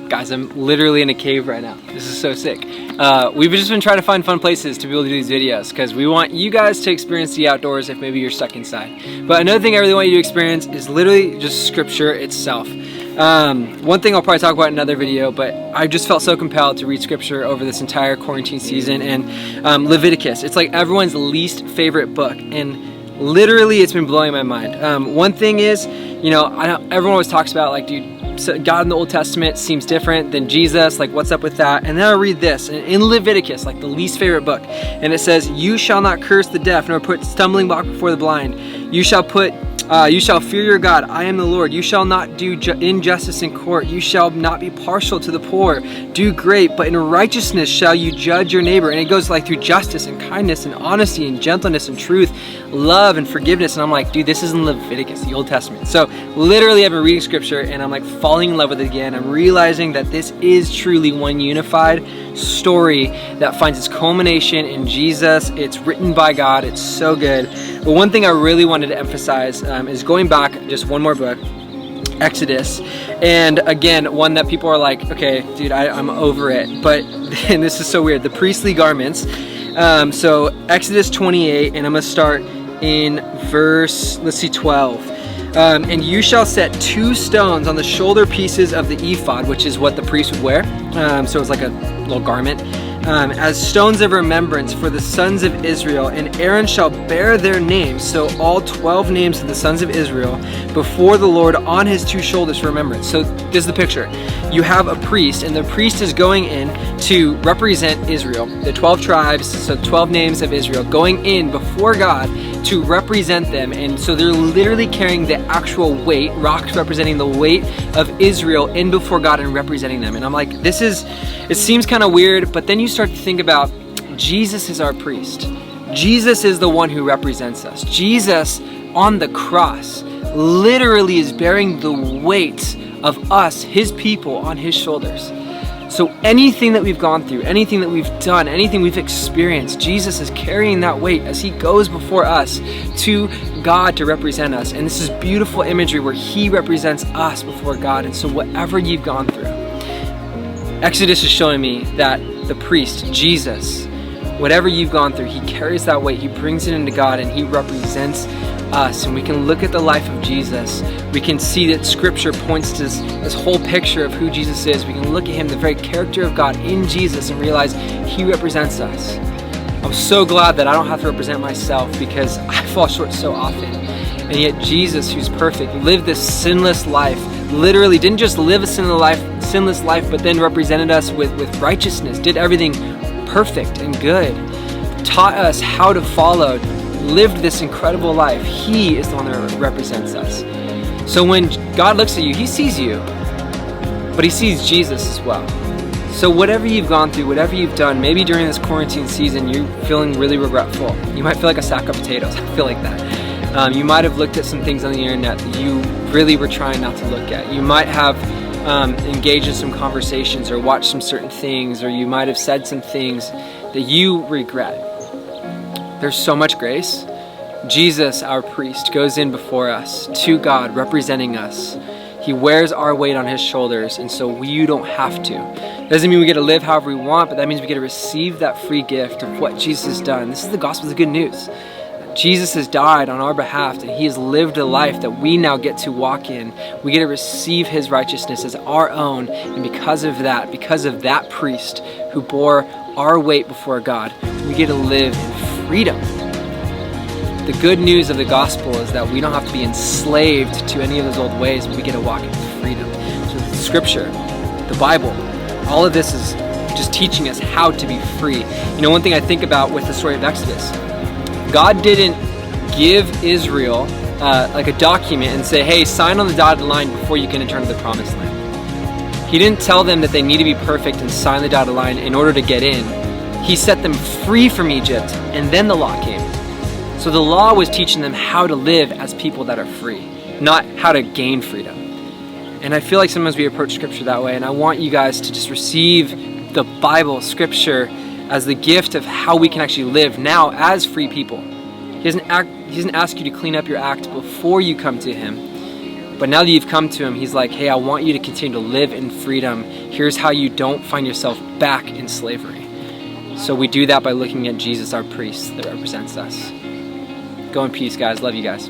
Guys, I'm literally in a cave right now. This is so sick. We've just been trying to find fun places to be able to do these videos because we want you guys to experience the outdoors if maybe you're stuck inside. But another thing I really want you to experience is literally just scripture itself. One thing I'll probably talk about in another video, but I just felt so compelled to read scripture over this entire quarantine season, and Leviticus. It's like everyone's least favorite book, and literally it's been blowing my mind. One thing is, you know, everyone always talks about like, dude, so God in the Old Testament seems different than Jesus, like what's up with that? And then I read this in Leviticus, like the least favorite book, and it says, "You shall not curse the deaf, nor put stumbling block before the blind. You shall fear your God. I am the Lord. You shall not do injustice in court. You shall not be partial to the poor. Do great, but in righteousness shall you judge your neighbor." And it goes like through justice and kindness and honesty and gentleness and truth, love and forgiveness. And I'm like, dude, this is in Leviticus, the Old Testament. So literally I've been reading scripture and I'm like falling in love with it again. I'm realizing that this is truly one unified story that finds its culmination in Jesus. It's written by God. It's so good. But one thing I really wanted to emphasize is going back just one more book, Exodus. And again, one that people are like, okay, dude, I'm over it. But, and this is so weird, the priestly garments. So Exodus 28, and I'm going to start in verse, 12. "And you shall set 2 stones on the shoulder pieces of the ephod," which is what the priest would wear. So it's like a little garment. "As stones of remembrance for the sons of Israel, and Aaron shall bear their names," so all 12 names of the sons of Israel, "before the Lord on his 2 shoulders for remembrance." So this is the picture. You have a priest, and the priest is going in to represent Israel, the 12 tribes, so 12 names of Israel, going in before God to represent them. And so they're literally carrying the actual weight, rocks representing the weight of Israel in before God and representing them. And I'm like, it seems kind of weird, but then you start to think about Jesus is our priest. Jesus is the one who represents us. Jesus on the cross literally is bearing the weight of us, his people, on his shoulders. So anything that we've gone through, anything that we've done, anything we've experienced, Jesus is carrying that weight as he goes before us to God to represent us. And this is beautiful imagery where he represents us before God. And so whatever you've gone through, Exodus is showing me that the priest, Jesus, whatever you've gone through, he carries that weight, he brings it into God, and he represents us. And we can look at the life of Jesus. We can see that scripture points to this whole picture of who Jesus is. We can look at him, the very character of God in Jesus, and realize he represents us. I'm so glad that I don't have to represent myself because I fall short so often. And yet Jesus, who's perfect, lived this sinless life, literally didn't just live a sinless life, but then represented us with righteousness, did everything perfect and good, taught us how to follow, lived this incredible life. He is the one that represents us. So when God looks at you, he sees you, but he sees Jesus as well. So whatever you've gone through, whatever you've done, maybe during this quarantine season, you're feeling really regretful. You might feel like a sack of potatoes. I feel like that. You might have looked at some things on the internet that you really were trying not to look at. You might have engaged in some conversations or watched some certain things, or you might have said some things that you regret. There's so much grace. Jesus, our priest, goes in before us to God, representing us. He wears our weight on his shoulders, and so you don't have to. Doesn't mean we get to live however we want, but that means we get to receive that free gift of what Jesus has done. This is the gospel, the good news. Jesus has died on our behalf, and he has lived a life that we now get to walk in. We get to receive his righteousness as our own, and because of that priest who bore our weight before God, we get to live in freedom. The good news of the gospel is that we don't have to be enslaved to any of those old ways, but we get to walk in freedom. So the scripture, the Bible, all of this is just teaching us how to be free. You know, one thing I think about with the story of Exodus, God didn't give Israel like a document and say, hey, sign on the dotted line before you can enter into the promised land. He didn't tell them that they need to be perfect and sign the dotted line in order to get in. He set them free from Egypt, and then the law came. So the law was teaching them how to live as people that are free, not how to gain freedom. And I feel like sometimes we approach scripture that way, and I want you guys to just receive the Bible, scripture, as the gift of how we can actually live now as free people. He doesn't ask you to clean up your act before you come to him, But now that you've come to him, he's like, hey, I want you to continue to live in freedom. Here's how you don't find yourself back in slavery. So we do that by looking at Jesus, our priest that represents us. Go in peace, guys. Love you guys.